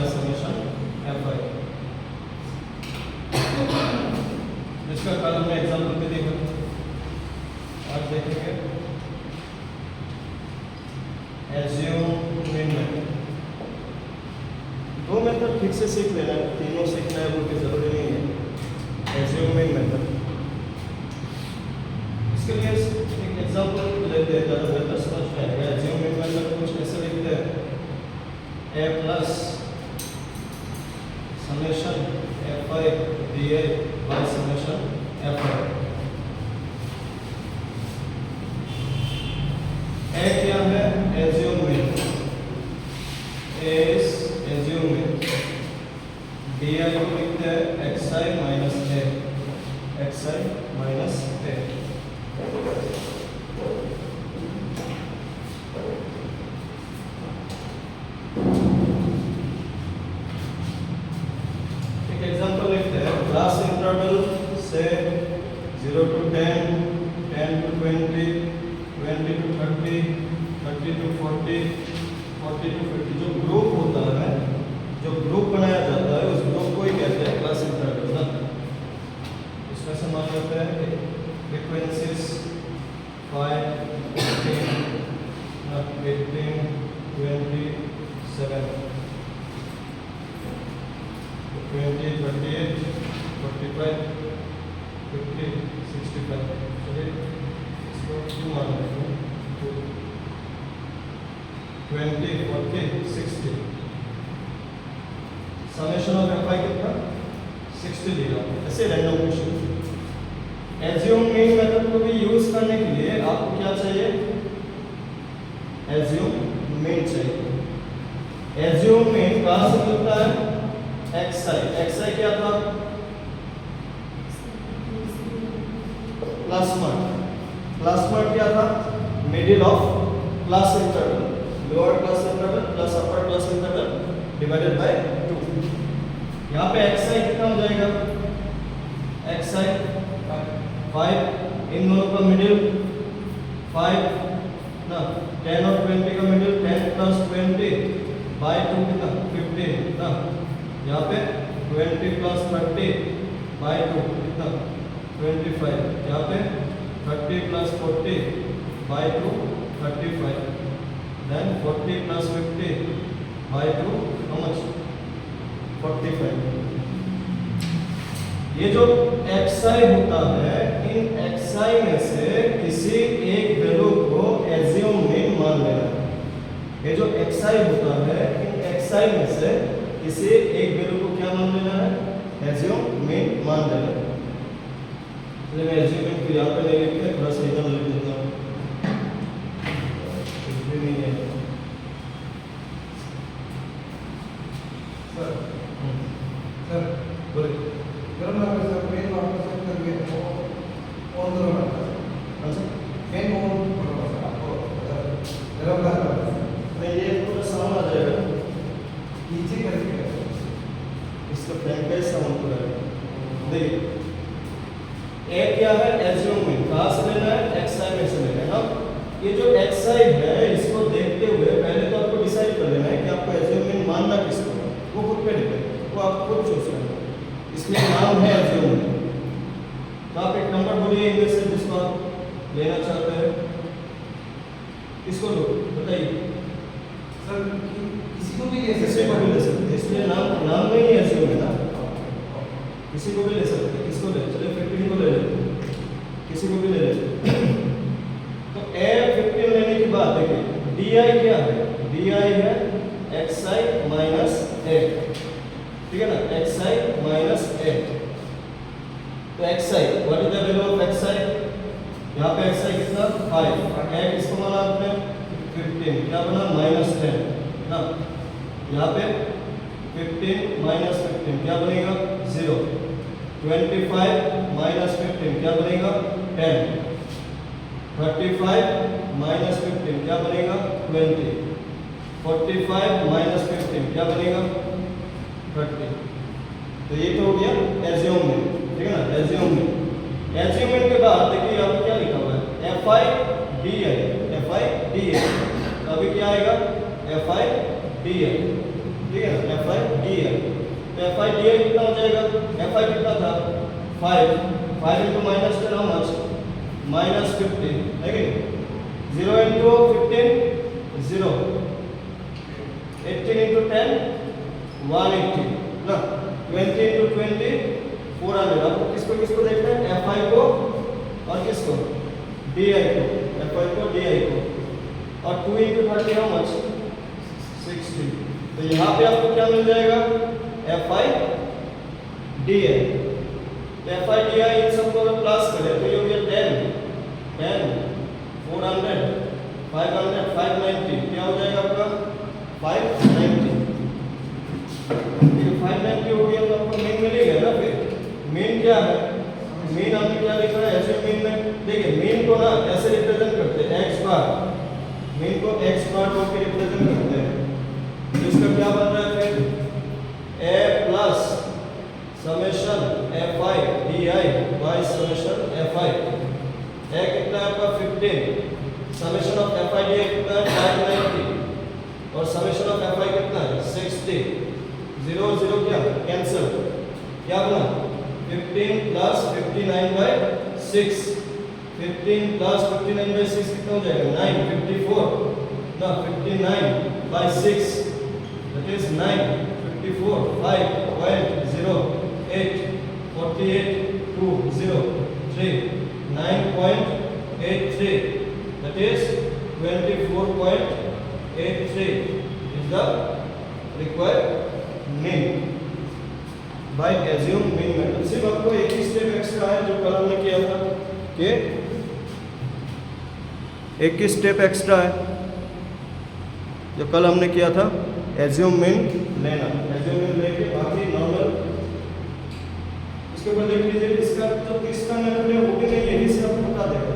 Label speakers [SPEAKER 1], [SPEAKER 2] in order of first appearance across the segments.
[SPEAKER 1] Bye summation F आई। इसका कल हमने एग्जाम्पल पे देखा, आज देखेंगे एज्यूम मीन मेथड। दो मेथड ठीक से सीख लेना, तीनों सीखना है वो की जरूरी नहीं है। एज्यूम मीन मेथड, इसके लिए एक एग्जांपल लेते हैं, ज़्यादा बेहतर समझ में आएगा। एज्यूम मीन मेथड कुछ ऐसे लिखते हैं, A plus summation F I D A by summation F I. A क्या है? Assume mean, A is assume mean. D I को लिखते हैं X I minus A, X I minus A. एक एग्जांपल लिखते हैं, क्लास इंटरवल से 0 to 10, 10 to 20, 20 to 30, 30 to 40, 40 to 50। जो ग्रुप होता है, जो ग्रुप बनाया जाता है, उस ग्रुप को ही कहते हैं क्लास इंटरवल ना। इसमें से मान लेते हैं फ्रीक्वेंसीज 5, 15, 18, 27, 20, 28, 45, 50, 65। चलिए इसको क्यों मान लेते हैं? 20, 40, 60। समेशन ऑफ एफ आई कितना? 60 दिया। ऐसे random question. Assume mean method को भी यूज करने के लिए आपको क्या चाहिए? एज्यूम मीन चाहिए। एज्यूम मीन कहां से मिलता है? एक्स आई। एक्स आई क्या था? Plus one. प्लस वन क्या था? Middle of class interval, lower class interval plus upper class interval divided by 2। यहाँ पे एक्स आई कितना हो जाएगा? एक्स आई 5, इन दोनों का मिडिल 5 ना, 10 और 20 का मिडिल 10 प्लस 20 बाय 2 कितना? 15 ना। यहाँ पे 20 प्लस 30 बाय 2 कितना? 25। यहाँ पे 30 plus 40 by 2 35। Then 40 plus 50 by 2 how much? 45। ये जो xi होता है, इन xi में से किसी एक वैल्यू को एज्यूम मीन मान लेना है। ये जो xi होता है, इन xi में से किसी एक वैल्यू को क्या मान लेना है? एज्यूम मीन मान लेना है। चलिए मैं एज्यूम मीन को यहाँ पे नहीं लिखते, थोड़ा सा इधर लिख देता हूँ। कुछ भी नहीं है
[SPEAKER 2] सर। सर
[SPEAKER 1] बोलिए।
[SPEAKER 2] गरम लगा सर, पेन वापस सेट कर दिया तो ऑन करो ना सर। पेन ऑन करो सर, आपको गरम लगा
[SPEAKER 1] मैं ये पूरा साउंड आ जाएगा,
[SPEAKER 2] नीचे करके
[SPEAKER 1] इसका फैन का साउंड पूरा है। देखिए ए क्या है? Assume mean. कहाँ से लेना है? एक्स आई में से लेना है ना। ये जो एक्स आई है, इसको देखते हुए पहले तो आपको डिसाइड कर लेना है कि आपको एज्यूम मीन मानना किसको है। वो खुद पे डिपेंड, वो आप खुद चूज करना। इसलिए नाम है एज्यूम मीन। तो आप एक नंबर बोलिए इनमें से जिसको आप लेना चाहते हैं। किसको लो बताइए?
[SPEAKER 2] सर किसी को भी ले
[SPEAKER 1] किसी को भी ले सकते हैं, इसलिए नाम नहीं है एज्यूम मीन ना, किसी को भी ले सकते हैं। किसको ले? चलिए 15 को ले लेते हैं, किसी को भी ले लेते हैं। तो ए 15 लेने के बाद देखिए डी आई क्या है? डी आई है एक्स आई माइनस ए, ठीक है ना? X I minus A. तो X I, what is the value of X I? यहाँ पे एक्स आई कितना? 5। ए किसको माना आपने? 15। क्या बना? माइनस 10 ना। यहाँ पे 15 माइनस 15 क्या बनेगा? 0। 25 माइनस 15 क्या बनेगा? 10। 35 माइनस 15 क्या बनेगा? 20। 45 माइनस 15 क्या बनेगा? 30। तो ये तो हो गया एज्यूम मीन, ठीक है ना? Assume mean. एज्यूम मीन के बाद देखिए यहाँ पे क्या लिखा हुआ है? F I D I, F I D आई। अभी क्या आएगा? एफ आई डी आई, ठीक है ना? F I F I D I कितना हो जाएगा, एफ आई कितना था 5, 5 इंटू माइनस 10 हाउ मच -15 है कि 0 इंटू 15 0, 18 इंटू 10 180 ना, 20 इंटू 20 400। आपको किसको किसको देखना है, एफ आई को और किसको डी आई को, एफ आई को डी आई को, और 2 इंटू 30 हाउ मच 60। तो यहाँ पे आपको क्या मिल जाएगा, F I D I. F I D I इन सबको अगर प्लस करें तो ये हो गया 10 400 500 590, क्या हो जाएगा आपका 590। ये 590 हो गया तो आपको मीन मिलेगा ना। फिर मीन क्या है, मीन हमने क्या लिखा है, ऐसे मीन में देखिए मीन को ना ऐसे रिप्रेजेंट करते हैं एक्स बार, मीन को एक्स बार को रिप्रेजेंट करते हैं। तो इसका क्या बन रहा है फिर A plus summation F I D I by summation F I. A कितना है आपका 15, summation of F I D I कितना है 590 और समेशन ऑफ एफ आई कितना है 60। 0 0 क्या कैंसिल, क्या बना 15 प्लस 59 बाई 6, 15 प्लस 59 बाई 6 कितना हो जाएगा 9, 54 ना 59 by 6 that is 9, 54 5.08 48 2 0 3 9.83 that is 24.83 is the required mean by assume mean method। सिर्फ आपको एक ही स्टेप एक्स्ट्रा है जो कल हमने किया था कि एक ही स्टेप एक्स्ट्रा है जो कल हमने किया था, एज्यूम मीन लेना। एज्यूम मीन लेके बाकी नॉर्मल इसके ऊपर देख लीजिए। इसका जो तीसरा मेथड है वो भी नहीं यही से आपको बता देगा।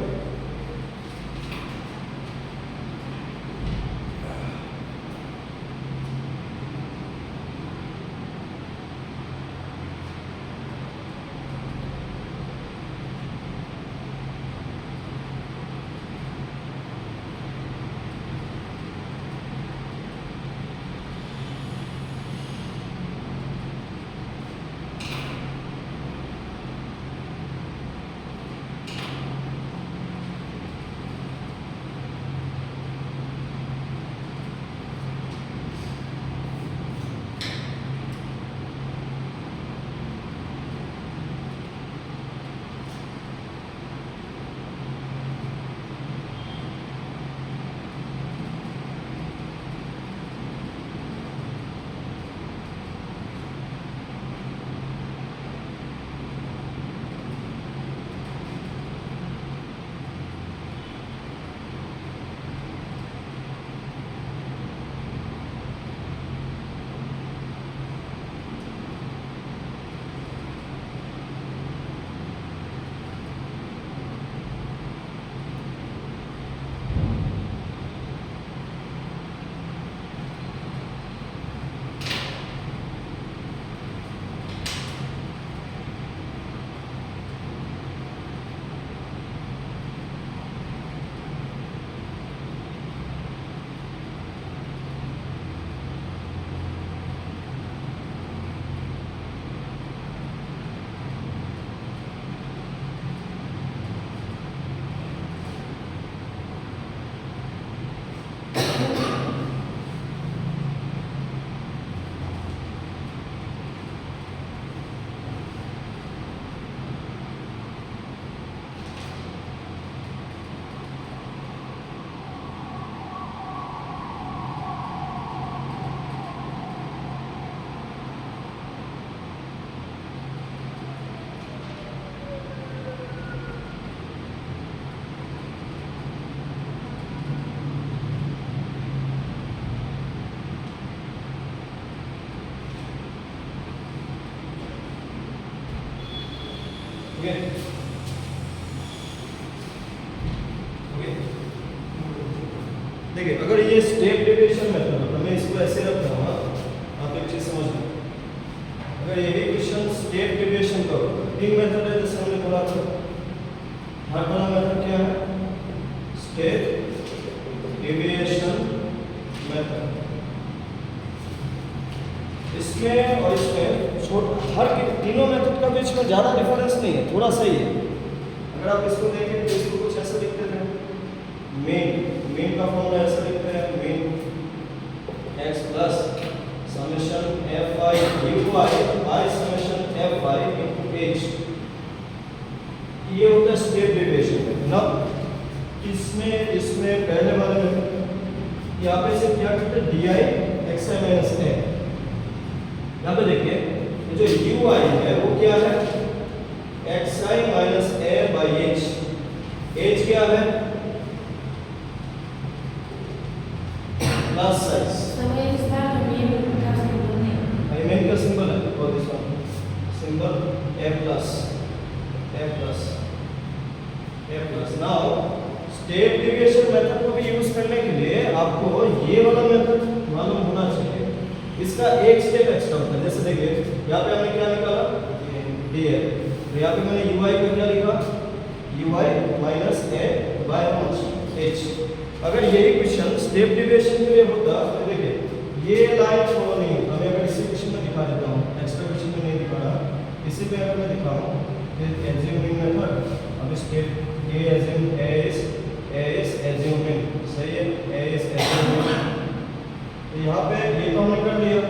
[SPEAKER 1] देखिए अगर ये स्टेप डेविएशन मेथड, मतलब मैं इसको ऐसे रख रहा हूँ, आप एक चीज समझना। अगर यही क्वेश्चन स्टेप डेविएशन का तीन मेथड है जैसे हमने बोला था। हर वाला मेथड क्या है, स्टेप डेविएशन मेथड। इसमें और इसमें हर तीनों मेथड का बीच में ज़्यादा डिफरेंस नहीं है, थोड़ा सा ही है। अगर आप इसको देखें तो इसको कुछ ऐसा लिखते थे, मेन का फॉर्मूला ऐसा लिखते हैं, main x plus summation fi u y by summation fi into h। ये होता है स्टेप डेविएशन। ना इसमें पहले वाले में यहाँ पे से क्या करते हैं, di xi माइनस a। यहाँ पे देखिए ये जो ui है वो क्या है, xi minus a by h। h क्या है, क्लास साइज। मेन का सिंबल है और this one symbol a plus. Now state deviation method को भी यूज करने के लिए आपको ये वाला मेथड मालूम होना चाहिए। इसका एक स्टेप एक्स्ट्रा होता है। जैसे देखिए यहाँ पे हमने क्या निकाला, dl, तो यहाँ पे मैंने ui को क्या लिखा, ui minus a by h। अगर यही क्वेश्चन स्टेप डेविएशन के लिए होता तो देखिए ये लाइन फॉलो नहीं होता। मैं अगर इसी क्वेश्चन में दिखा देता हूँ, एक्स्ट्रा क्वेश्चन में नहीं दिखा रहा, इसी पे अगर मैं दिखाऊँ एज्यूमिंग मेथड। अब स्टेप a is assuming, सही है, a is assuming। तो यहाँ पे ये तो हमने कर लिया।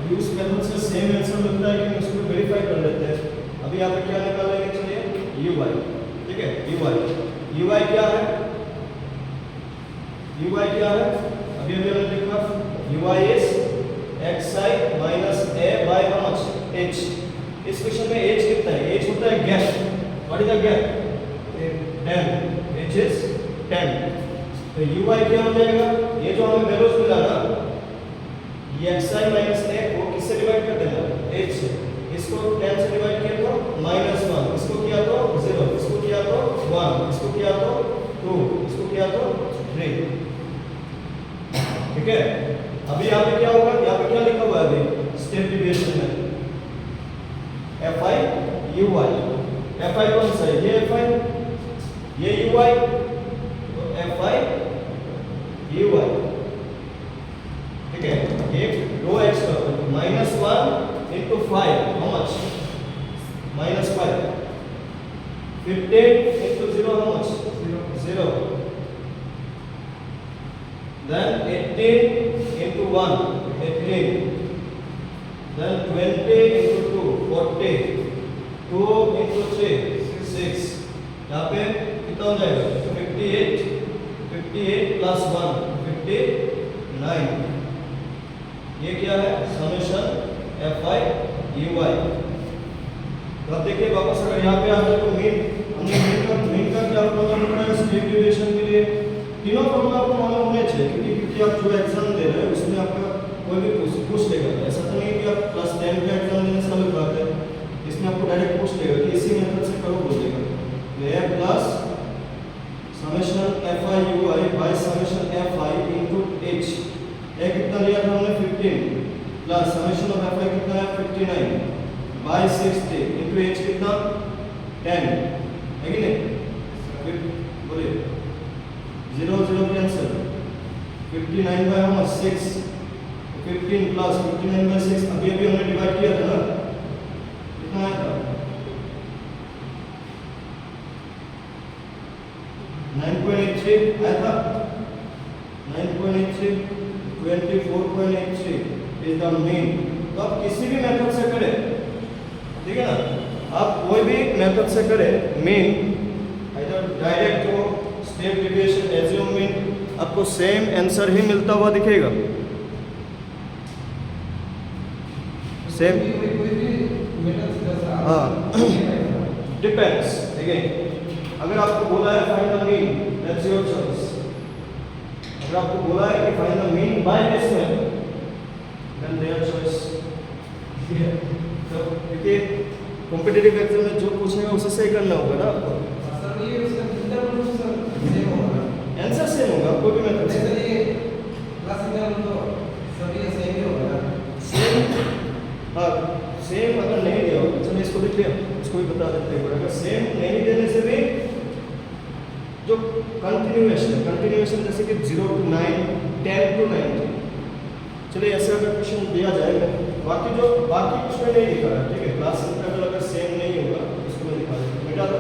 [SPEAKER 1] यूज मेथड से सेम आंसर मिलता है कि उसको वेरीफाई कर लेते हैं। अभी यहाँ पे क्या निकालेंगे, चलिए ui, ठीक है, ui क्या है, अभी हमने लिखा ui is xi minus a bye how much h। इस क्वेश्चन में h कितना है, h होता है gap. What is the gap, 10, h is 10। तो ui क्या हो जाएगा, ये जो हमें वैल्यूज मिला ना, ये xi माइनस a को किससे डिवाइड कर देना, h से। इसको 10 से डिवाइड किया तो -1, इसको किया तो 0, इसको किया तो 1, इसको किया तो 2, इसको किया तो 3। ठीक है। अभी यहाँ पे क्या होगा, यहाँ पे क्या लिखा हुआ है अभी स्टेप डेविएशन में, fi ui। fi कौन सा है, ये fi, ये ui, तो fi ui। ठीक है, एक रो extra, -1 into 5, how much, -5। 15 into 0, how much, 0। Then 18 into 1, 18। Then 20 into 2, 40। 2 into 3, 6। यहाँ पे कितना हो जाएगा, 58 प्लस 1, 59। ये क्या है, समेशन fi ui। तो अब देखिए वापस अगर यहाँ पे आते तो हमने मेन का क्या फॉर्मूला बनाया है स्टेप डेविएशन के लिए। तीनों फॉर्मूला आपको मालूम होने चाहिए, क्योंकि आप जो एग्जाम दे रहे हैं उसमें आपका कोई भी पूछ लेगा। ऐसा तो नहीं कि आप क्लास 10 का एग्जाम देने से अलग बात है, इसमें आपको डायरेक्ट पूछ लेगा कि इसी मेथड से करो बोलेगा। तो a plus summation fi ui by summation fi into h। a कितना लिया था हमने, 15 प्लस समेशन ऑफ fi कितना है, 59 बाय 60 इनटू h कितना, 10 है कि नहीं, बोलिए 0 0 cancel. 59 by how much, 6। 15 plus 59 by 6, अभी हमने डिवाइड किया था ना, कितना आया था, 9.83 आया था, 9.83, 24.83 इज द मीन। तो आप किसी भी मेथड से करें, ठीक है ना, आप कोई भी मेथड से करें, मीन इधर डायरेक्ट हो, स्टेप डेविएशन, एज्यूम मीन, आपको सेम आंसर ही मिलता हुआ दिखेगा, सेम। हाँ, डिपेंड्स। ठीक है, अगर आपको बोला है find the mean, that's your choice. अगर आपको बोला है कि find the mean by this method, then their choice. ठीक है, तो देखिए कॉम्पिटिटिव एग्जाम में जो पूछेगा उसे सही करना होगा ना आपको। आंसर सेम होगा, कोई भी मेथड से। सेम, हाँ सेम अगर नहीं दिया होगा, चलिए इसको लिख लिया, इसको भी बता देते हैं। अगर सेम नहीं देने से भी जो कंटिन्यूएशन जैसे कि 0 to 9, 10 to 90, चलिए ऐसा अगर क्वेश्चन दिया जाएगा बाकी कुछ में नहीं दिखा रहा, ठीक है। क्लास इंटरवल अगर सेम नहीं होगा इसको मैं दिखा देता हूँ, मिटा दो।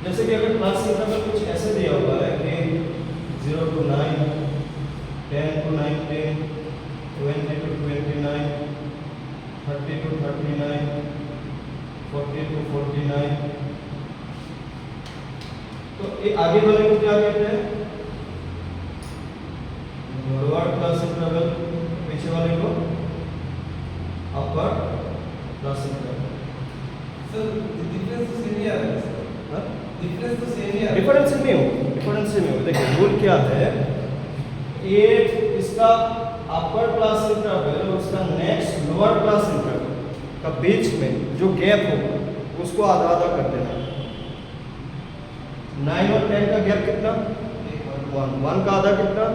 [SPEAKER 1] जैसे कि अगर क्लास इंटरवल कुछ ऐसे दिया हुआ है कि 0 to 9, 10 to 19, 20 to 29, 30 to 39, 40 to 49, तो ये आगे वाले को क्या कहते हैं? लोअर क्लास इंटरवल, पीछे वाले को upper class interval.
[SPEAKER 2] Sir difference तो सेम ही आ रहा है सर,
[SPEAKER 1] हाँ?
[SPEAKER 2] डिफरेंस तो सेम ही आ रहा है।
[SPEAKER 1] डिफरेंस में हो, डिफरेंस में हो। देखिए रूल क्या है, ये इसका अपर क्लास इंटरवल और उसका नेक्स्ट लोअर क्लास इंटरवल का बीच में जो गैप होगा उसको आधा आधा कर देना। 9 और 10 का गैप कितना? 1 का आधा कितना?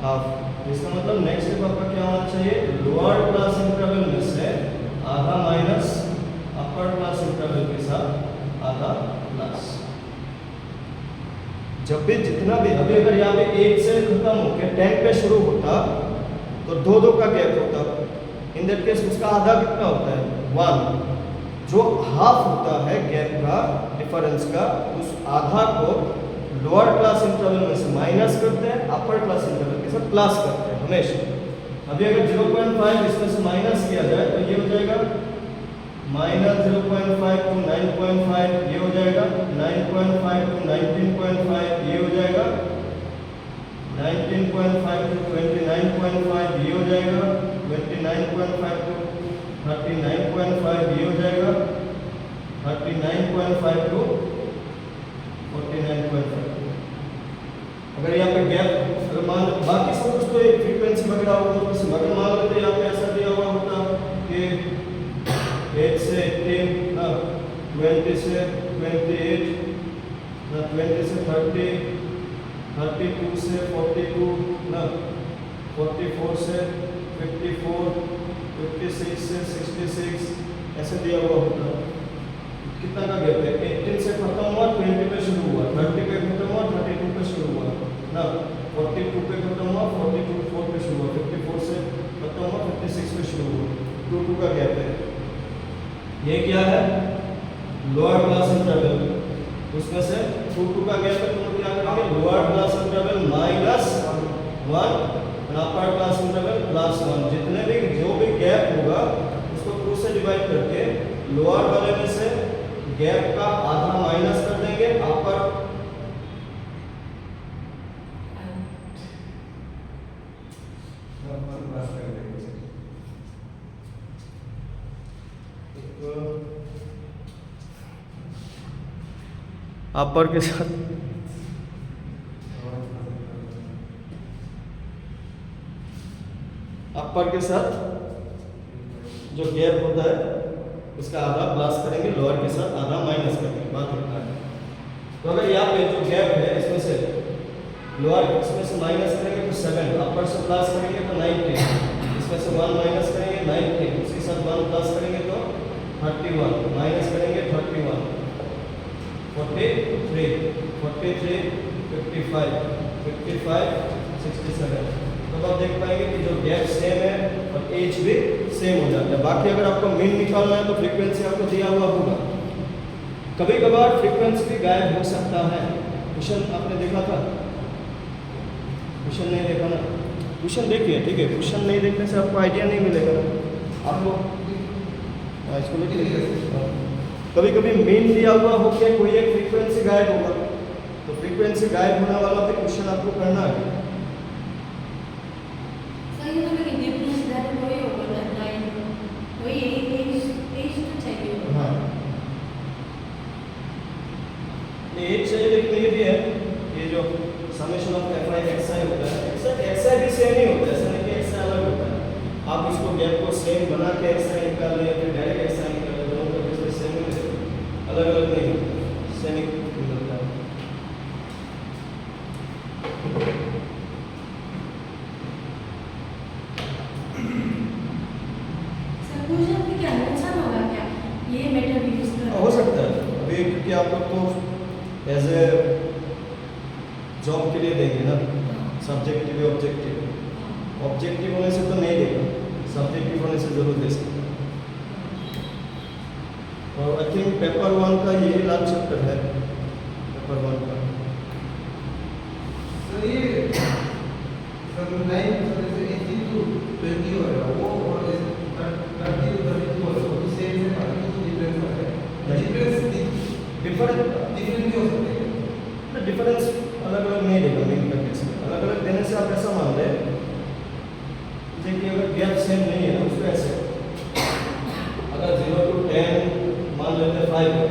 [SPEAKER 1] हाफ। इसका मतलब नेक्स्ट स्टेप आपका क्या होना चाहिए? लोअर क्लास इंटरवल में से आधा माइनस अपर क्लास इंटरवल के साथ आधा प्लस। जब भी जितना भी, अभी अगर यहाँ पे 1 से खत्म होकर 10 पे शुरू होता तो 2 का गैप होता। इन दैट केस उसका आधा कितना होता है? 1। जो हाफ होता है गैप का, डिफरेंस का, उस आधा को लोअर क्लास इंटरवल में से माइनस करते हैं, अपर क्लास इंटरवल के साथ प्लस करते हैं हमेशा। अभी अगर 0.5 इसमें से माइनस किया जाए तो ये हो जाएगा माइनस 0.5 to 9.5, ये हो जाएगा 9.5 to 19.5, ये हो जाएगा 19.5 to 29.5, ये हो जाएगा 29.5 to 39.5, ये हो जाएगा 39.5 to 49.5। अगर यहाँ पे गैप, अगर मान लो बाकी सब कुछ तो एक फ्रीक्वेंसी वगैरह होगा, तो मगर मान लेते यहाँ पे ऐसा दिया हुआ होता कि 8 से 18 ना, 20 से 28 ना, 20 से 30, 32 से 42 ना, 44 से 54, 56 से 66, ऐसे दिया हुआ होता। कितना का गैप है? 18 से खत्म हुआ, 20 पे शुरू हुआ, 30 पे खत्म हुआ, 32 पे शुरू हुआ ना, 42 पे खत्म हुआ, 44 पे शुरू हुआ, 54 से खत्म हुआ, 56 पे शुरू हुआ, 2 का गैप है। ये क्या है? Lower class interval. उसमें से 2 का गैप है, तो क्या करेंगे? लोअर क्लास इंटरवल माइनस 1 और अपर क्लास इंटरवल प्लस 1। जितने भी जो भी गैप होगा उसको 2 से डिवाइड करके लोअर वाले में से गैप का आधा माइनस कर देंगे, अपर अपर के साथ अपर के साथ जो गैप होता है उसका आधा प्लस करेंगे, लोअर के साथ आधा माइनस करेंगे। बात इतना है। तो अगर यहाँ पे जो गैप है इसमें से लोअर इसमें से माइनस करेंगे तो 7, अपर से प्लस करेंगे तो 19, इसमें से 1 माइनस करेंगे 19, उसके साथ 1 प्लस करेंगे तो 31, माइनस करेंगे 31, 43, 43, 55, 55, 67। तो आप देख पाएंगे कि जो गैप सेम है और एज भी सेम हो जाता है। बाकी अगर आपको मीन निकालना है तो फ्रीक्वेंसी आपको दिया हुआ होगा। कभी कभार फ्रीक्वेंसी भी गायब हो सकता है। क्वेश्चन आपने देखा था? क्वेश्चन नहीं देखा ना? क्वेश्चन देखिए, ठीक है। क्वेश्चन नहीं देखने से आपको आइडिया नहीं मिलेगा ना आपको। इसको देखिए, कभी कभी मीन दिया हुआ हो के कोई एक फ्रीक्वेंसी गायब होगा, तो फ्रीक्वेंसी गायब होने वाला भी क्वेश्चन आपको करना है। हाँ, एज चाहिए, लेकिन ये भी है ये जो समेशन ऑफ fi xi होता है, xi भी सेम ही होता है, ऐसा नहीं कि xi अलग होता है। आप इसको गैप को सेम बना के xi निकाल लें, फिर डायरेक्ट xi निकाल लें, दोनों का इसमें सेम ही है, अलग अलग नहीं होता, सेम ही मिलता है।
[SPEAKER 3] सर मुझे आपके क्या नुकसान होगा क्या ये मेथड यूज कर
[SPEAKER 1] हो सकता है अभी, क्योंकि आप लोग तो एज ए जॉब के लिए देंगे ना, सब्जेक्टिव ऑब्जेक्टिव। ऑब्जेक्टिव होने से तो नहीं देगा, सब्जेक्टिव होने से जरूर दे सकता है। और आई थिंक पेपर 1 का ये लास्ट चैप्टर है, पेपर 1 का।
[SPEAKER 2] सर ये सर 9 से 18 to 20 हो रहा है वो, और 30 to 32 हो रहा है वो तो सेम है, बाकी तो डिफरेंस आ रहा है। डिफरेंस
[SPEAKER 1] डिफरेंट
[SPEAKER 2] भी हो सकते हैं।
[SPEAKER 1] डिफरेंस अलग अलग नहीं देगा मेन का केस में। अलग अलग देने से आप ऐसा मान लें कि अगर गैप सेम नहीं है ना, उसको ऐसे अगर 0 to 10 मान लेते हैं 5 है,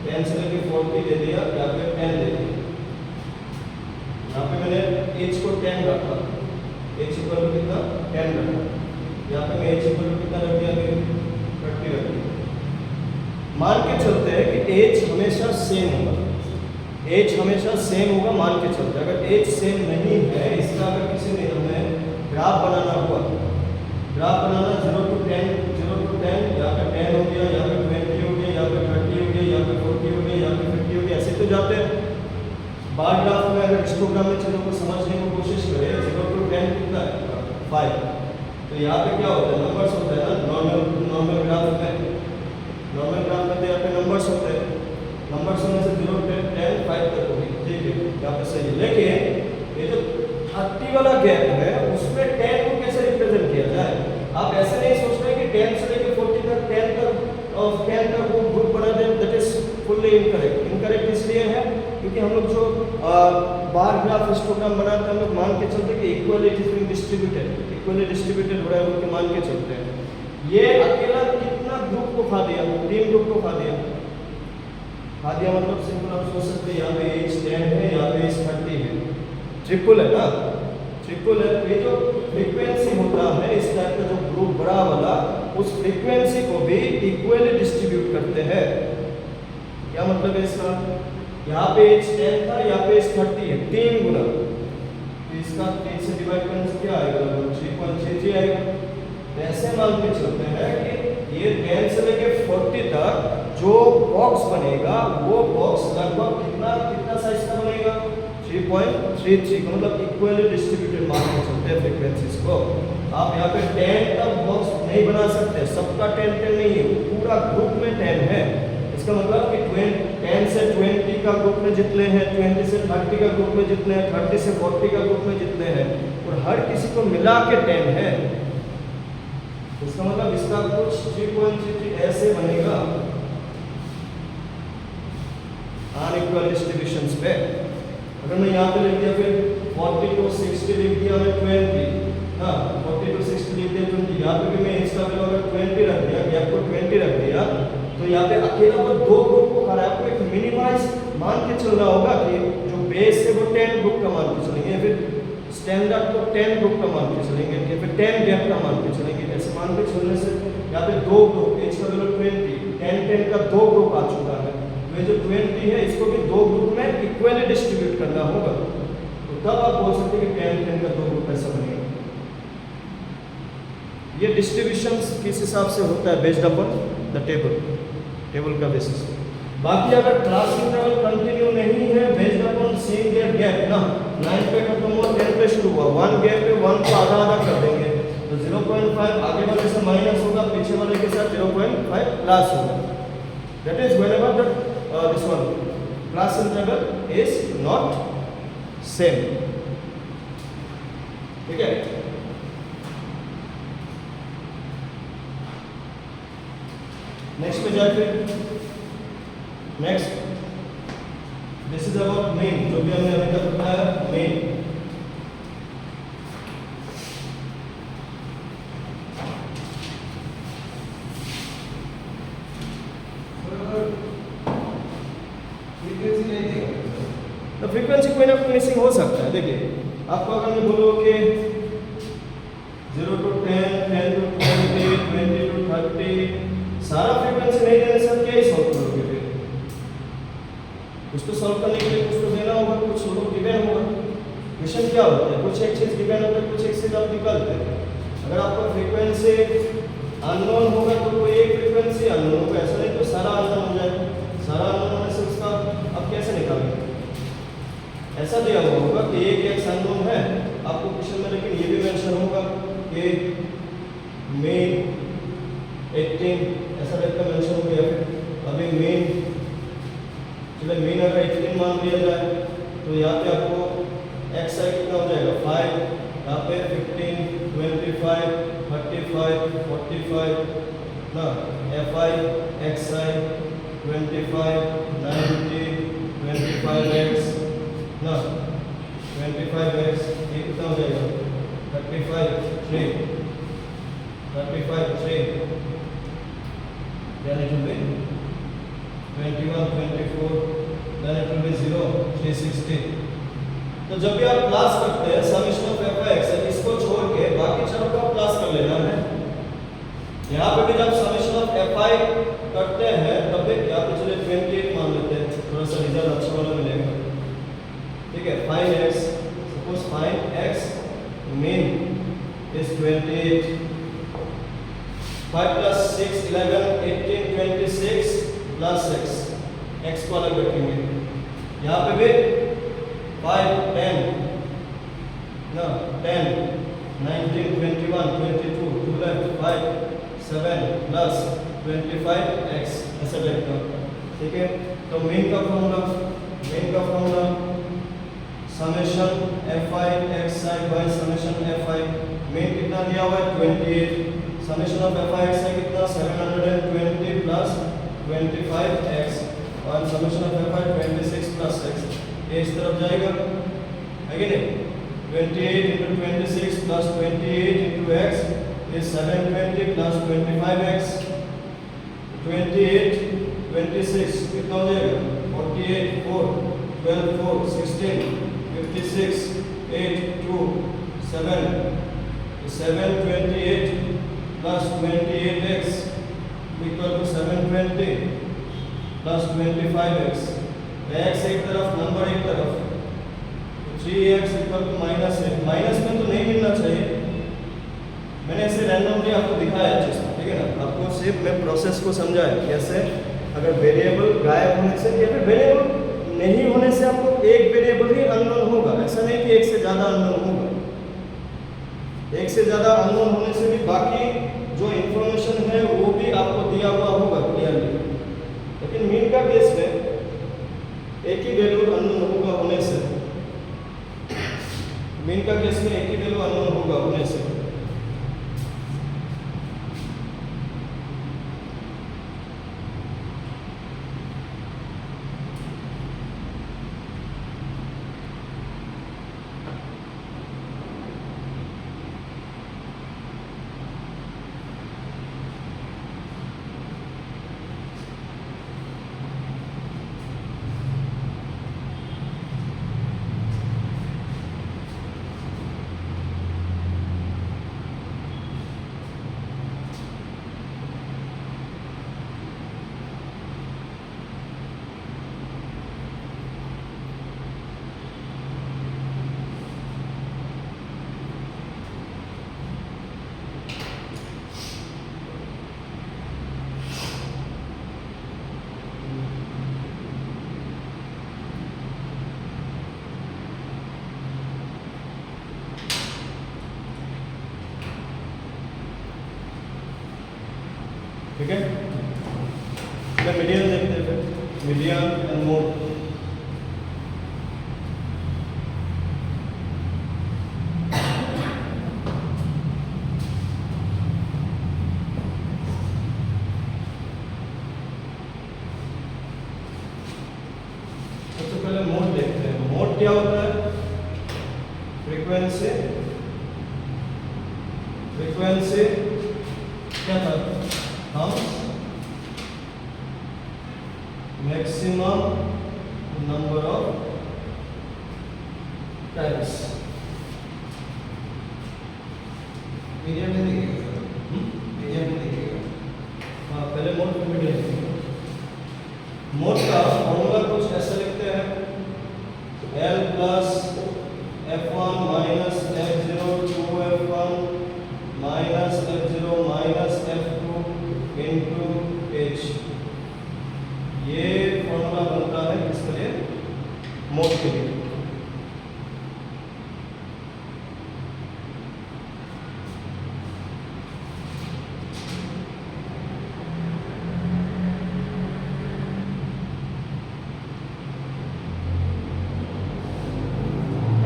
[SPEAKER 1] 10 से लेके 40 दे दिया, या फिर 10 दे दिया। यहाँ पे मैंने एज को 10 रखा, एज इक्वल टू कितना 10 रखा। यहाँ पे मैं एज इक्वल टू कितना रख दिया, 30 रख दिया। मान के चलते हैं कि एज हमेशा सेम होगा, एज हमेशा सेम होगा मान के चलते हैं। अगर एज सेम नहीं है, इसका अगर किसी ने हमें ग्राफ बनाना हुआ, ग्राफ बनाना 0 to 10, 0 to 10, यहाँ पे 10 हो गया, यहाँ पे 20 हो गया, यहाँ पे 30 हो गया, यहाँ पे 40 हो गया, यहाँ पे 50 हो गया, ऐसे तो जाते हैं। बार ग्राफ में अगर हिस्टोग्राम में चीज़ों को समझने की कोशिश करें, 0 to 10 कितना है 5, तो यहाँ पे क्या होता है, नंबर्स होते हैं ना। नॉर्मल ग्राफ में तो यहाँ पे नंबर्स होते हैं, नंबर्स होने से 0 to 10 5 तक होगी, ठीक है, यहाँ पे सही है। लेकिन ये जो 30 वाला गैप है उसमें 10 को कैसे रिप्रेजेंट किया जाए? आप ऐसे नहीं सोच रहे कि 10 से लेकर 40 तक 10 तक वो ग्रुप बना दे, that is fully incorrect. Incorrect इसलिए है क्योंकि हम लोग जो बार ग्राफ हिस्टोग्राम बनाते हैं, हम लोग मान के चलते हैं कि इक्वली डिस्ट्रीब्यूटेड हो रहा है, बोल के मान के चलते हैं। ये अकेला कितना ग्रुप को खा दिया, 3 ग्रुप को खा दिया मतलब सिंपल आप सोच सकते हैं, यहाँ पे एज 10 है, यहाँ पे एज 30 है, ट्रिपल है ना, ट्रिपल है। ये जो फ्रीक्वेंसी होता है इस टाइप का जो ग्रुप बड़ा वाला, उस फ्रीक्वेंसी को भी इक्वली डिस्ट्रीब्यूट करते हैं। क्या मतलब है इसका? यहाँ पे एज 10 था, यहाँ पे एज 30 है, 3 गुना, तो इसका 3 से डिवाइड करने से क्या आएगा, लगभग 3.33 आएगा। ऐसे मान के चलते हैं कि ये 10 से लेके 40 तक जो बॉक्स बनेगा, वो बॉक्स लगभग कितना साइज का बनेगा, 3.33 का, मतलब इक्वली डिस्ट्रीब्यूटेड मान के चलते हैं फ्रीक्वेंसीज को। आप यहाँ पे 10 तक बॉक्स नहीं बना सकते, सबका 10 नहीं है, पूरा ग्रुप में 10 है। इसका मतलब कि 10 से 20 का ग्रुप में जितने हैं, 20 से 30 का ग्रुप में जितने हैं, 30 से 40 का ग्रुप में जितने हैं, और हर किसी को मिला के 10 है। इसका मतलब इसका कुछ 3.33 ऐसे बनेगा अनइक्वल डिस्ट्रीब्यूशंस पे। अगर मैं यहाँ पे लिख दिया फिर 40 to 60 लिख दिया मैं 20, हाँ 40 to 60 लिख दिया 20, यहाँ पे भी मैं इसका वैल्यू अगर 20 रख दिया, गैप को 20 रख दिया, तो यहाँ पे अकेला वो 2 ग्रुप को खा रहा है। आपको एक मिनिमाइज मान के चलना होगा कि जो बेस है वो 10 ग्रुप का मान के चलेंगे, फिर स्टैंडर्ड को 10 ग्रुप का मान के चलेंगे, फिर 10 गैप का मान के चलेंगे। ऐसे मान के चलने से यहाँ पे 2 ग्रुप, एज का वैल्यू 20, 10 का 2 ग्रुप आ चुका है। ये जो 20 है इसको भी 2 ग्रुप में इक्वली डिस्ट्रीब्यूट करना होगा, तो तब आप बोल सकते हैं कि 10 का 2 ग्रुप ऐसा बनेगा। ये डिस्ट्रीब्यूशन किस हिसाब से होता है, बेस्ड अपॉन द टेबल का बेसिस। बाकी अगर क्लास इंटरवल कंटिन्यू नहीं है, बेस्ड अपॉन सेम गैप ना, 9 पे खत्म हुआ 10 पे शुरू हुआ, 1 गैप पे 1 को आधा कर देंगे, तो 0.5 आगे वाले से माइनस होगा, पीछे वाले के साथ 0.5 प्लस होगा। That is whenever this one class interval is not same, ठीक है। नेक्स्ट पे जाए फिर next, this is about main, जो भी हमने अभी तक बताया मेन। तो फ्रीक्वेंसी कोई ना कोई मिसिंग हो सकता है। देखिए आपको अगर मैं बोलो कि 0 to 10, 10 to 20, 20 to 30, सारा फ्रीक्वेंसी नहीं देने से क्या ही सॉल्व करोगे? फिर कुछ तो सॉल्व करने के लिए कुछ तो देना होगा, कुछ तो गिवन होगा। क्वेश्चन क्या होता है, कुछ एक चीज गिवन होता है, कुछ एक चीज आप निकालते हैं। अगर आपका फ्रीक्वेंसी अननोन होगा तो कोई एक फ्रीक्वेंसी अननोन होगा, ऐसा नहीं तो सारा अननोन हो जाएगा। सारा अननोन होने से उसका अब कैसे निकालेंगे? ऐसा दिया हुआ होगा कि एक एक्स अननोन है आपको क्वेश्चन में, लेकिन ये भी मेंशन होगा कि मेन 18 ऐसा टाइप का मेंशन हो गया। अभी मेन चलिए मेन अगर 18 मान लिया जाए तो यहाँ पे आपको एक्स आई कितना हो जाएगा 5, यहाँ पे 15, 25, 35, 45 ना F I X I 25, 90, 25x ना 25x ये कितना हो जाएगा 35, 3 then it will be 21, 24 then it will be 0, 360। तो जब भी आप प्लस करते हैं समेशन ऑफ एफ एक्स इसको छोड़ के बाकी चरों को प्लस कर लेना है। यहाँ पे भी जब समेशन ऑफ एफ आई करते हैं तब भी यहाँ पे चलिए 28 मान लेते हैं, थोड़ा सा रिजल्ट अच्छा वाला मिलेगा। ठीक है, find x, suppose find x mean is 28, 5 plus 6 11 18 26 plus 6 x को अलग रखेंगे। यहाँ पे भी 5 10 ना 10 19 21 22 2 left 5 7 plus 25x ऐसा टाइप का। ठीक है, तो मेन का formula summation F I X I by summation F I. Mean कितना दिया हुआ है 28, summation of F I X I कितना 720 प्लस 25x और summation of F I 26 plus 6 ये इस तरफ जाएगा है कि नहीं। 28 into 26 plus 28 into x is 720 plus 25x 28 26 कितना हो जाएगा 48 4 12 4 16 56 8 2 7 728 plus 28x equal to 720 plus 25x। x एक तरफ नंबर एक तरफ 3x equal to -8। माइनस में तो नहीं मिलना चाहिए, मैंने ऐसे रैंडमली आपको दिखाया है चीज़, ठीक है ना। आपको सिर्फ मैं प्रोसेस को समझाया कैसे अगर वेरिएबल गायब होने से या फिर वेरिएबल नहीं होने से आपको एक वेरिएबल ही अननोन होगा, ऐसा नहीं कि एक से ज़्यादा अननोन होगा। एक से ज़्यादा अननोन होने से भी बाकी जो इंफॉर्मेशन है वो भी आपको दिया हुआ होगा क्लियरली, लेकिन मीन का केस में एक ही वैल्यू अननोन होगा होने से, मीन का केस में एक ही वैल्यू अननोन होगा होने से। ठीक है, मीडियन देखते हैं फिर, मीडियन एंड मोड। सबसे पहले मोड देखते हैं। मोड क्या होता है? फ्रीक्वेंसी क्या था? हम maximum number of times
[SPEAKER 2] medium में देखिएगा सर, मीडियम में देखिएगा।
[SPEAKER 1] हाँ, पहले मोड पे मीडियम। मोड का फॉर्मूला कुछ ऐसा लिखते हैं L plus F1 minus F0 2F1 minus minus F0 minus F2 into H। ये फॉर्मूला बनता है किसके लिए? मोड के लिए।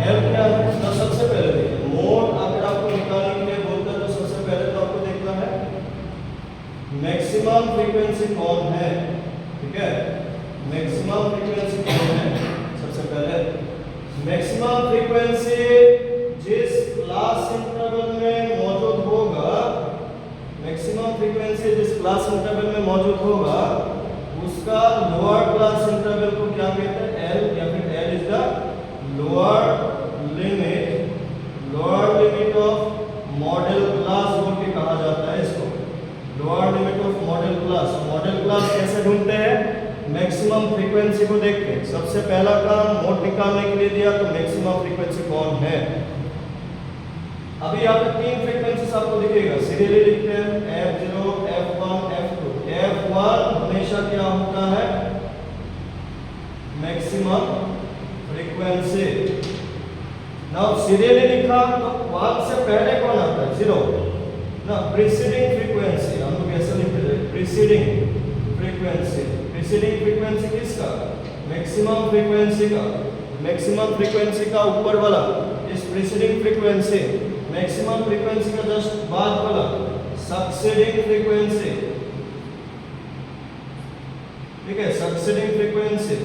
[SPEAKER 1] एल क्या है? तो सबसे पहले देखिए, मोड अगर आपको निकालने के लिए बोलता है तो सबसे पहले तो आपको देखना है मैक्सिमम फ्रीक्वेंसी कौन है। ठीक है, मैक्सिमम फ्रीक्वेंसी कौन है? सबसे पहले मैक्सिमम फ्रीक्वेंसी जिस क्लास इंटरवल में मौजूद होगा, मैक्सिमम फ्रीक्वेंसी जिस क्लास इंटरवल में मौजूद होगा उसका लोअर क्लास इंटरवल को क्या कहते हैं? एल, या फिर L is the lower limit of model class बोल के कहा जाता है इसको। Lower limit of model class. Model class कैसे ढूंढते हैं? मैक्सिमम फ्रीक्वेंसी को देख के। सबसे पहला काम मोड निकालने के लिए दिया तो मैक्सिमम फ्रीक्वेंसी कौन है। अभी यहाँ पे तीन फ्रीक्वेंसीज आपको दिखेगा, सीरियली लिखते हैं F0, F1, F2। F1 हमेशा क्या होता है? Maximum frequency. नाउ सीरियली लिखा तो 1 से पहले कौन आता है? 0 ना, प्रीसीडिंग फ्रीक्वेंसी। हम लोग ऐसा लिखते हैं प्रीसीडिंग फ्रीक्वेंसी। प्रीसीडिंग फ्रीक्वेंसी किसका? मैक्सिमम फ्रीक्वेंसी का। मैक्सिमम फ्रीक्वेंसी का ऊपर वाला इस प्रीसीडिंग फ्रीक्वेंसी, मैक्सिमम फ्रीक्वेंसी का जस्ट बाद वाला सक्सीडिंग फ्रीक्वेंसी। ठीक है, सक्सीडिंग फ्रीक्वेंसी।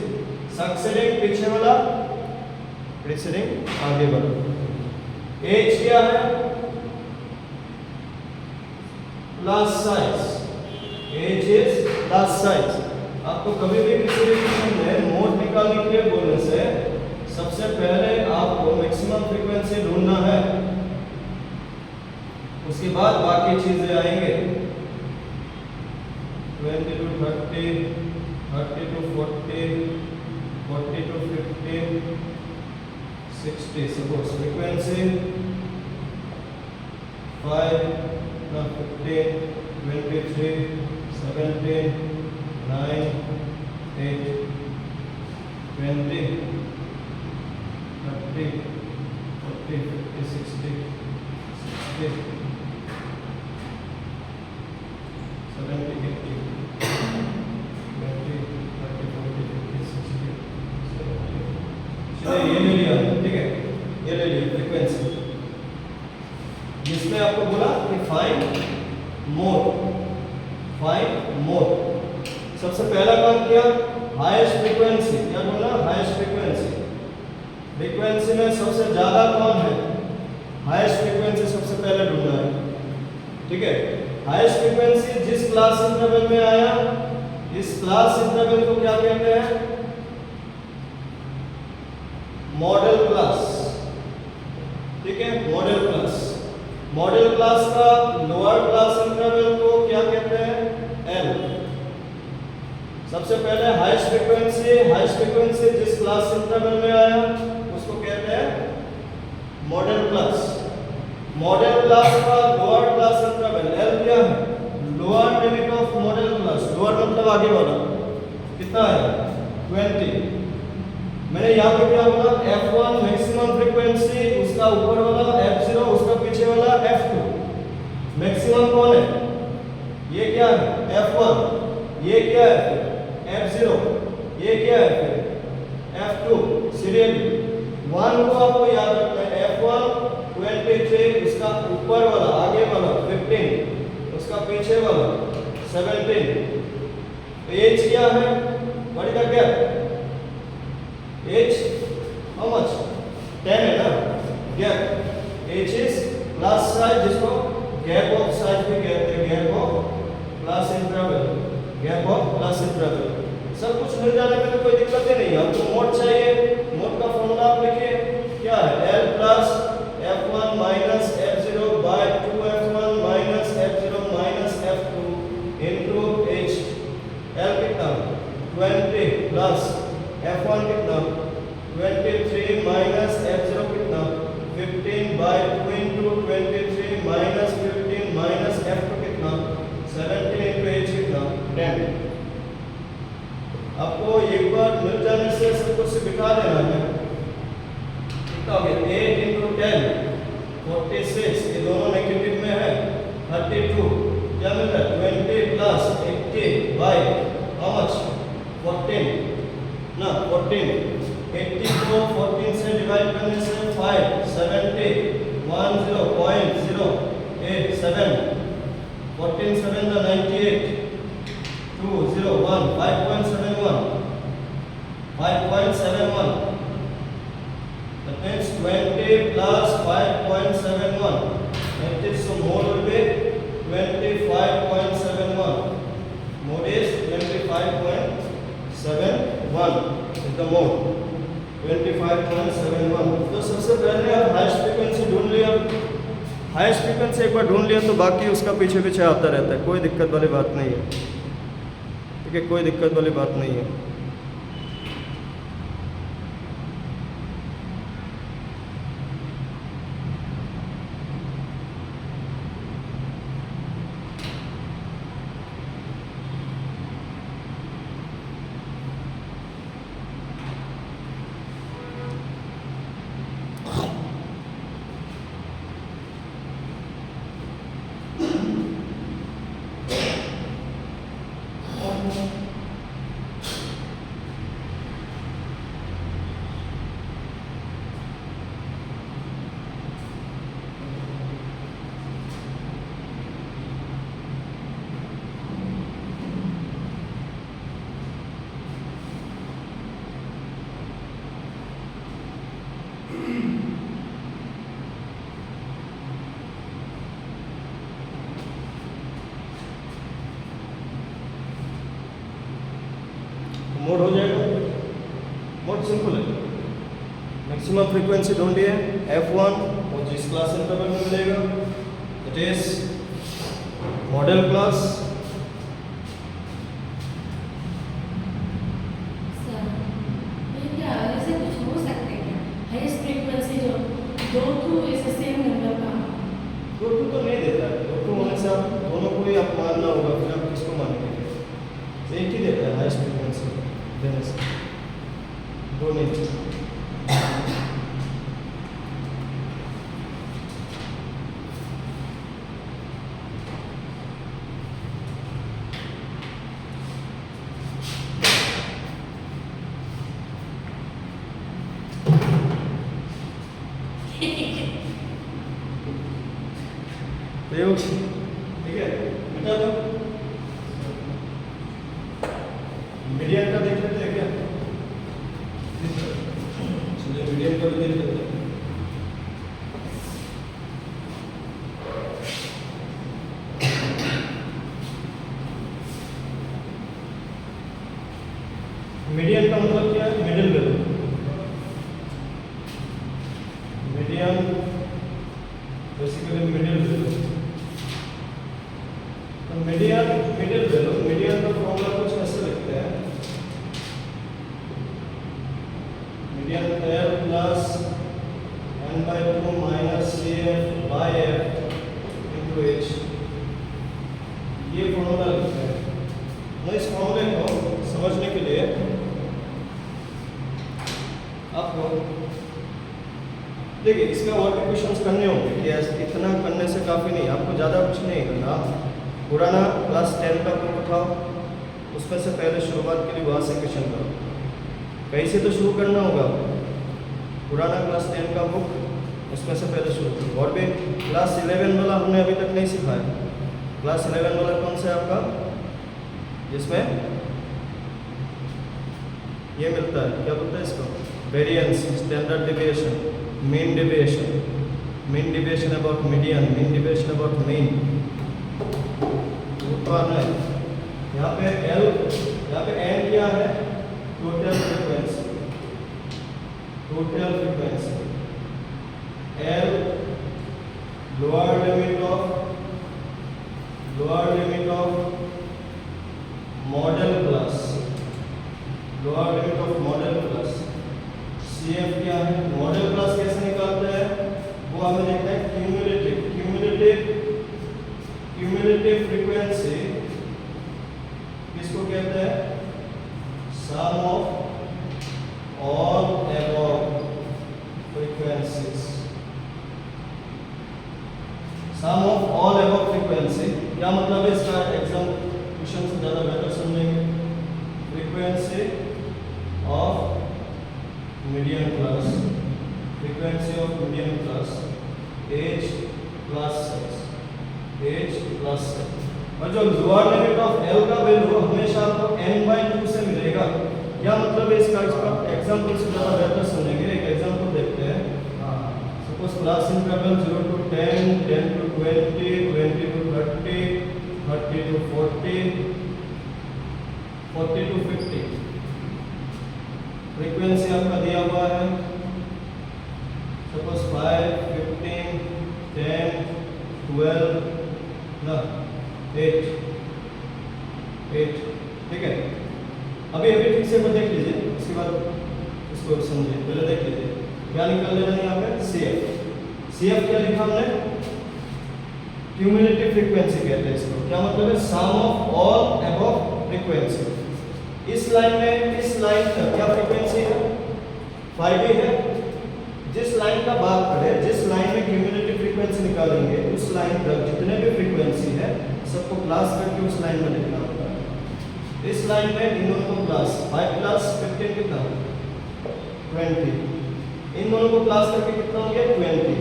[SPEAKER 1] सक्सीडिंग पीछे वाला, प्रीसीडिंग आगे वाला। एच क्या है? Class size. H is class size. आपको कभी भी किसी रिलेशन में मोड निकालने के लिए बोलने से सबसे पहले आपको मैक्सिमम फ्रीक्वेंसी ढूंढना है, उसके बाद बाकी चीजें आएंगे। 20 to 30, 30 to 40, 40 to 50, 60। Suppose frequency 5, 15, 23, 17, 9, 8, 20, 30, 40, 50, 60, 60, 70, 80, 20, 30, 40, 50, 60, 70। चलिए ये ले लिया, ठीक है, ये ले लिया फ्रीक्वेंसी, जिसमें आपको बोला कि फाइंड मोड। Find mode. सबसे पहला काम किया हाईएस्ट फ्रीक्वेंसी। क्या बोला? Highest frequency. फ्रीक्वेंसी में सबसे ज्यादा कौन है? हाईएस्ट फ्रीक्वेंसी सबसे पहले ढूंढना है। ठीक है, हाईएस्ट फ्रीक्वेंसी जिस क्लास इंटरवल में आया, इस क्लास इंटरवल को क्या कहते हैं? Model class. ठीक है, मॉडल क्लास। मॉडल क्लास का लोअर क्लास इंटरवल को क्या कहते हैं? एल। सबसे पहले हाईएस्ट फ्रीक्वेंसी जिस क्लास इंटरवल में आया उसको कहते हैं मॉडल क्लास। मॉडल क्लास का लोअर क्लास इंटरवल एल क्या है? Lower limit of model class. Lower मतलब आगे वाला कितना है? 20। मैंने यहाँ पे क्या बोला? F1 मैक्सिमम फ्रीक्वेंसी, उसका ऊपर वाला F0, उसका पीछे वाला F2। मैक्सिमम कौन है? ये क्या है? F1। ये क्या है? F0। ये क्या है? F2। सीरियली 1 को आपको याद रखना है। F1 23, उसका ऊपर वाला आगे वाला 15, उसका पीछे वाला 17। एज क्या है? What is the gap? H how much? 10 है ना gap. H is class size, जिसको gap of size भी कहते हैं, gap of class interval, gap of class interval। सब कुछ मिल जाने में तो कोई दिक्कत ही नहीं है। आपको मोड चाहिए, मोड का फॉर्मूला आप लिखिए, क्या है? L plus F1 minus F0 by 2F1 minus F0 minus F2 into H। L कितना? 20 plus F1 कितना? 23 माइनस F0 कितना? 15 by 2 into 23 minus 15 minus उठा देना है, कितना हो गया 8 into 10 46, ये दोनों नेगेटिव में है 32, क्या मिल रहा है 20 plus 80 by how much 14 ना 14, 80 को 14 से डिवाइड करने से 5 70 10.087, 14 7 the 98 201 5.71 5.71, that means 20 plus 5.71, that is so mode will be 25.71, mode is 25.71 is the mode 25.71। तो सबसे पहले आप हाईएस्ट फ्रीक्वेंसी ढूंढ लिया, हाईएस्ट फ्रीक्वेंसी एक बार ढूंढ लिया तो बाकी उसका पीछे पीछे आता रहता है, कोई दिक्कत वाली बात नहीं है, ठीक है, कोई दिक्कत वाली बात नहीं है। मोड हो जाएगा, मोड सिंपल है, मैक्सिमम फ्रीक्वेंसी ढूंढिए F1 और जिस क्लास इंटरवल में मिलेगा it is model class.
[SPEAKER 3] Sir ये क्या ऐसे कुछ हो सकते हैं क्या, हाईएस्ट फ्रीक्वेंसी जो 2 ऐसे सेम नंबर का
[SPEAKER 1] 2 तो नहीं देता है, 2 होने से आप दोनों को ही आप मानना होगा, फिर आप किसको मानेंगे, एक ही देता है हाईएस्ट फ्रीक्वेंसी देने से, 2 नहीं। प्रयोग ठीक है, बता दो मीडियन का देख लेते हैं क्या, चलिए मीडियन का भी देख लेते हैं। मीडियन का मतलब क्या है, middle value, median basically middle value. तो मीडियन मिडिल वैल्यू, मीडियन का फॉर्मूला कुछ ऐसे लिखते हैं, median L plus n/2 minus CF by F into H, ये फॉर्मूला लिखते हैं। मैं इस फॉर्मूले को समझने के लिए आपको देखिए इसका और भी क्वेश्चंस करने होंगे कि इतना करने से काफ़ी नहीं, आपको ज़्यादा कुछ नहीं करना। पुराना क्लास 10 का बुक उठाओ, उसमें से पहले शुरुआत के लिए वहाँ से क्वेश्चन करो, कहीं से तो शुरू करना होगा। पुराना क्लास 10 का बुक उसमें से पहले शुरू करो। और भी क्लास 11 वाला हमने अभी तक नहीं सिखाया। क्लास 11 वाला कौन सा है आपका, जिसमें ये मिलता है, क्या बोलता है इसको, variance, standard deviation, mean deviation, mean deviation about median, mean deviation about mean, है। यहाँ पे L, यहाँ पे N क्या है, total frequency, total frequency, L lower limit of model class, lower limit of model class. CF क्या है, model class कैसे निकालते हैं, वो हमें देखना है क्यूमुलेटिव फ्रीक्वेंसी किसको कहते हैं, सम of all above frequencies. Sum of all above frequency क्या मतलब है इसका? एग्जाम क्वेश्चन से ज़्यादा बेहतर समझेंगे. Frequency of medium class, frequency of medium class, age plus sex, age plus sex. और जो लोअर लिमिट ऑफ L का वैल्यू हमेशा आपको n/2 से मिलेगा. क्या मतलब है इसका? एग्जांपल से ज़्यादा बेहतर समझेंगे. एक एग्जांपल देखते हैं. Suppose class interval 0 to 10, 10 to 20, 20 to 30, 30 to 40, 40 to 50. Frequency आपका दिया हुआ है. सपोज 5, 15, 10, 12 ना 8. ठीक है. अभी ठीक से देख लीजिए, उसके बाद इसको समझिए. पहले देख लीजिए क्या निकाल लेना है यहाँ पे. CF क्या लिखा हमने? क्यूमुलेटिव फ्रीक्वेंसी कहते हैं इसको. क्या मतलब है? सम ऑफ ऑल अबव फ्रीक्वेंसी. इस लाइन में इस लाइन तक क्या फ्रीक्वेंसी है? 5 है. जिस लाइन का बात करें, जिस लाइन में क्यूमुलेटिव फ्रीक्वेंसी निकालेंगे, उस लाइन तक जितने भी फ्रीक्वेंसी है सबको क्लास करके उस लाइन में लिखना होता है. इस लाइन में इन दोनों को क्लास 5 प्लस 15 कितना? 20. इन दोनों को क्लास करके कितना हो गया? 20.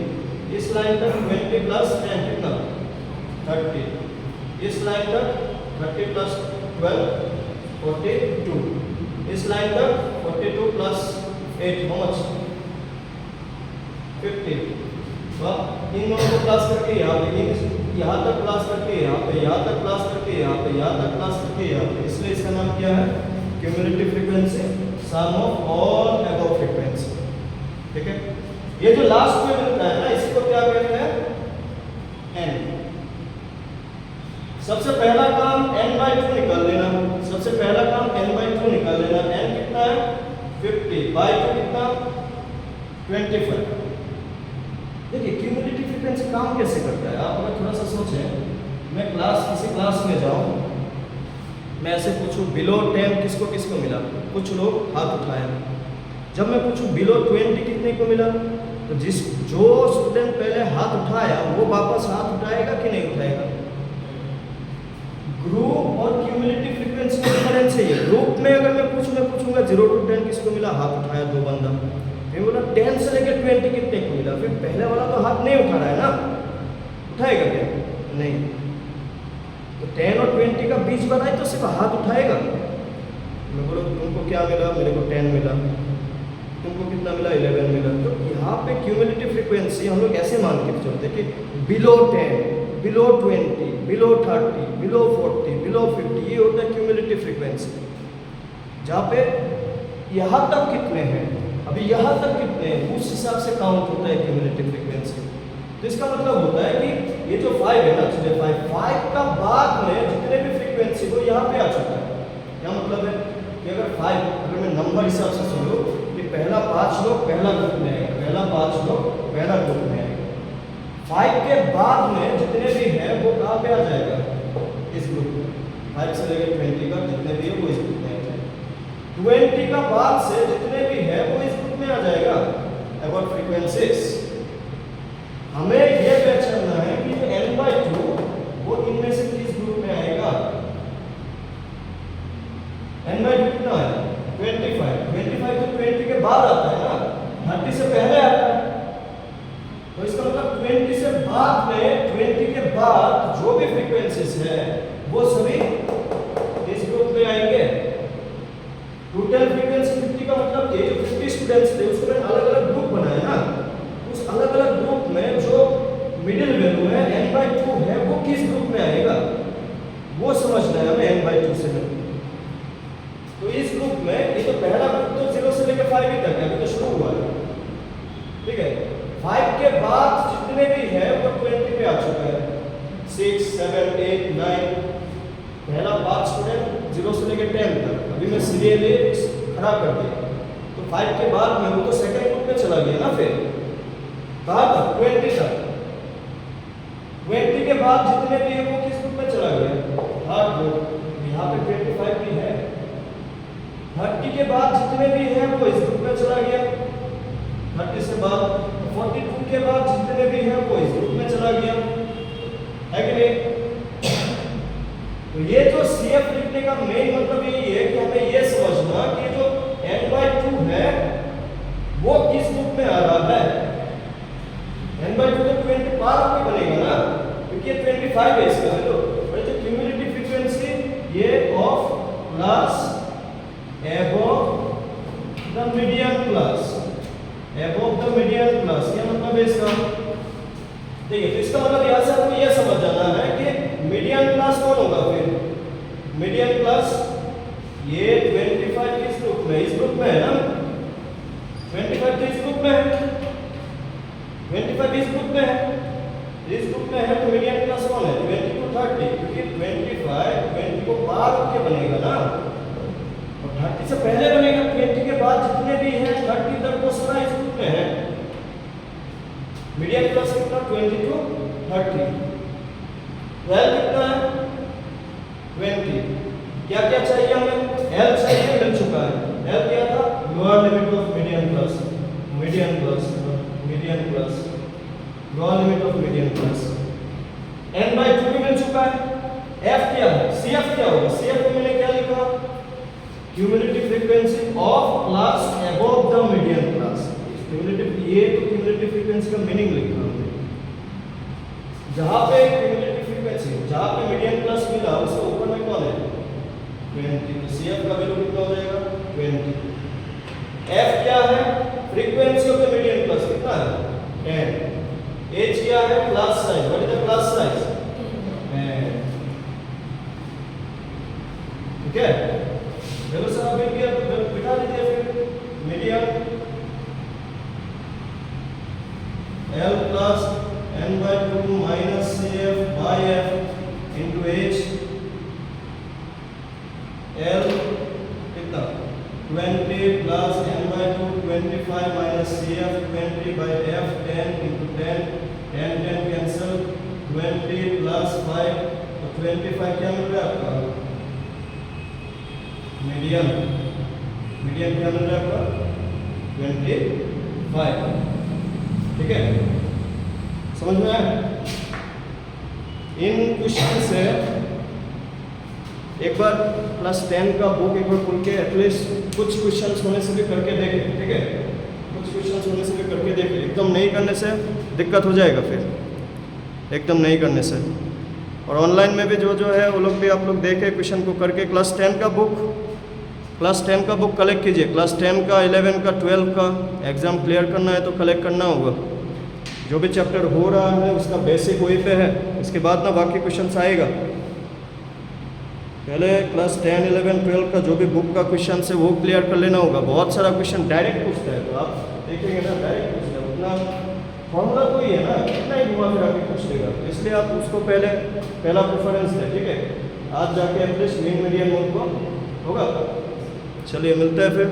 [SPEAKER 1] इस लाइन तक 20 प्लस 10 कितना? 30. इस लाइन तक 30 प्लस 12 42. इस लाइन तक 42 प्लस 8 हाउ मच? 50. तो इन दोनों को प्लस करके यहाँ तक प्लस करके यहाँ तक प्लस करके यहाँ तक प्लस करके यहाँ पे. इसलिए इसका नाम क्या है? Cumulative frequency, sum of all above frequency. ठीक है. ये जो लास्ट में मिलता है ना, इसको क्या कहते हैं? n. सबसे पहला काम n/2 निकाल लेना. सबसे पहला काम n/2 निकाल लेना. n कितना है? 50. बाई 2 कितना? 25. देखिए क्यूमुलेटिव फ्रीक्वेंसी काम कैसे करता है. आप अगर थोड़ा सा सोचें, मैं किसी क्लास में जाऊं, मैं ऐसे पूछूं बिलो 10 किसको किसको मिला? कुछ लोग हाथ उठाए. जब मैं पूछूं बिलो 20 कितने को मिला, तो जो स्टूडेंट पहले हाथ उठाया वो वापस हाथ उठाएगा कि नहीं उठाएगा? ग्रुप और क्यूमुलेटिव फ्रीक्वेंसी में डिफरेंस है. ग्रुप में अगर मैं पूछूंगा 0 to 10 किसको मिला? हाथ उठाया 2 बंदा. फिर बोला 10 से लेकर 20 कितने को मिला? फिर पहले वाला तो हाथ नहीं उठा रहा है ना, उठाएगा क्या? नहीं. तो 10 और 20 का बीच बनाए तो सिर्फ हाथ उठाएगा. मैं बोलो तुमको क्या मिला? मेरे को 10 मिला. तुमको कितना मिला? 11 मिला. तो यहाँ पे क्यूमुलेटिव फ्रीक्वेंसी हम लोग ऐसे मान के चलते कि below 10, below 20, below 30, below 40, below 50, ये होता है क्यूमुलेटिव फ्रीक्वेंसी. जहाँ पे यहाँ तक कितने हैं, अभी यहाँ तक कितने हैं, उस हिसाब से काउंट होता है क्यूमुलेटिव फ्रीक्वेंसी. तो इसका मतलब होता है कि ये जो 5 है ना, चलिए 5 का बाद में जितने भी फ्रीक्वेंसी वो यहाँ पे आ चुका है. क्या मतलब है कि अगर मैं नंबर हिसाब से समझूं कि पहला 5 लोग पहला ग्रुप में आएगा, पहला 5 लोग पहला ग्रुप में आएगा. 5 के बाद में जितने भी हैं वो कहाँ पे आ जाएगा? इस ग्रुप में. 5 से लेकर 20 का जितने भी है वो इस ग्रुप में आ जाएगा. 20 का बाद से जितने भी है वो इस ग्रुप में आ जाएगा. अबाउट फ्रीक्वेंसीज हमें ये पहचानना है कि जो n/2 वो इनमें से किस ग्रुप में आएगा. n/2 कितना है? 25. 25 तो 20 के बाद आता है ना, 30 से पहले आता है. तो इसका मतलब 20 से बाद में 20 के बाद जो भी फ्रीक्वेंसीज है वो सभी इस ग्रुप में आएंगे. टोटल फ्रीक्वेंसी 50 का मतलब ये जो 50 स्टूडेंट्स थे उसको मैंने अलग अलग ग्रुप बनाया ना, उस अलग अलग ग्रुप में जो मिडिल वैल्यू है n/2 है वो किस ग्रुप में आएगा वो समझना है हमें. n/2 से तो इस ग्रुप में ये तो पहला ग्रुप तो 0 से लेकर 5 तक है, अभी तो शुरू हुआ है. ठीक है. 5 के बाद जितने भी है वो 20 पे आ चुका है. 6, 7, 8, 9 पहला 5 स्टूडेंट 0 से लेकर 10 तक. अभी मैं सीरियली खड़ा कर दिया. तो 5 के बाद में वो तो सेकंड ग्रुप में चला गया ना. फिर कहाँ तक? 20 तक. 20 के बाद जितने भी है वो किस ग्रुप में चला गया? Third group. यहाँ पे 25 भी है. 30 के बाद जितने भी हैं वो इस ग्रुप में तो ये जो CF लिखने का मेन मतलब यही है कि हमें ये समझना कि जो n/2 है वो किस रूप में आ रहा है। n/2 तो 20 पार होके बनेगा ना, क्योंकि ये 25 है इसका वैल्यू। और जो क्यूमुलेटिव फ्रीक्वेंसी ये of class above the median class, above the median class, क्या मतलब है इसका? देखिए, तो इसका मतलब यहाँ से आपको ये समझ जाना है कि मीडियन क्लास कौन होगा फिर? मीडियन क्लास ये 25 किस ग्रुप में? इस ग्रुप में है ना, 25 तो इस ग्रुप में है, 25 इस ग्रुप में है, इस ग्रुप में है, तो मीडियन क्लास कौन है? 20 to 30, क्योंकि 25 20 को पार होके बनेगा ना, और 30 से पहले बनेगा, 20 के बाद जितने भी हैं 30 तक वो सारा इस ग्रुप में है। मीडियन क्लास कितना? 20 to 30। L कितना है? 20। क्या क्या चाहिए हमें? L चाहिए, मिल चुका है। L क्या था? Lower limit of median class, median class, median class, lower limit of median class. n/2 भी मिल चुका है। F क्या है? CF क्या होगा? CF को मैंने क्या लिखा? Cumulative frequency of class above the median class. Cumulative, ये तो क्यूमुलेटिव फ्रीक्वेंसी का मीनिंग लिखा हमने। जहां पे क्यूमुलेटिव फ्रीक्वेंसी, जहां पे मीडियन क्लास मिला उसके ऊपर में कौन है? 20। तो CF का वैल्यू कितना हो जाएगा? 20। F क्या है? Frequency of the median class कितना है? 10। H क्या है? Class size. What is the class size? 10। ठीक है, चलो सर अभी बिठा दीजिए फिर। Median L plus n/2 minus CF by F into H। L कितना? 20 plus n/2 25 minus CF 20 by F 10 into 10, 10 cancel, 20 plus 5, तो 25 क्या मिल रहा है आपका? मीडियन, मीडियन क्या मिल रहा है आपका? 25। ठीक है, समझ में आया? इन क्वेश्चन से एक बार क्लास 10 का बुक एक बार खुल के एटलीस्ट कुछ क्वेश्चंस होने से भी करके देखें। ठीक है, कुछ क्वेश्चंस होने से भी करके देखें। एकदम नहीं करने से दिक्कत हो जाएगा फिर, एकदम नहीं करने से। और ऑनलाइन में भी जो है वो लोग भी आप लोग देखें क्वेश्चन को करके। क्लास 10 का बुक कलेक्ट कीजिए। क्लास 10 का, 11 का, 12 का एग्ज़ाम क्लियर करना है तो कलेक्ट करना होगा। जो भी चैप्टर हो रहा है उसका बेसिक वही पे है, इसके बाद ना बाकी क्वेश्चंस आएगा। पहले क्लास 10, 11, 12 का जो भी बुक का क्वेश्चन है वो क्लियर कर लेना होगा। बहुत सारा क्वेश्चन डायरेक्ट पूछता है, तो आप देखेंगे ना डायरेक्ट पूछता है, उतना फॉर्मूला कोई है ना, कितना ही घुमा फिरा के पूछ लेगा। इसलिए आप उसको पहला प्रेफरेंस दें। ठीक है, आज जाके एटलीस्ट मीन मीडियन मोड को होगा। चलिए मिलते हैं फिर।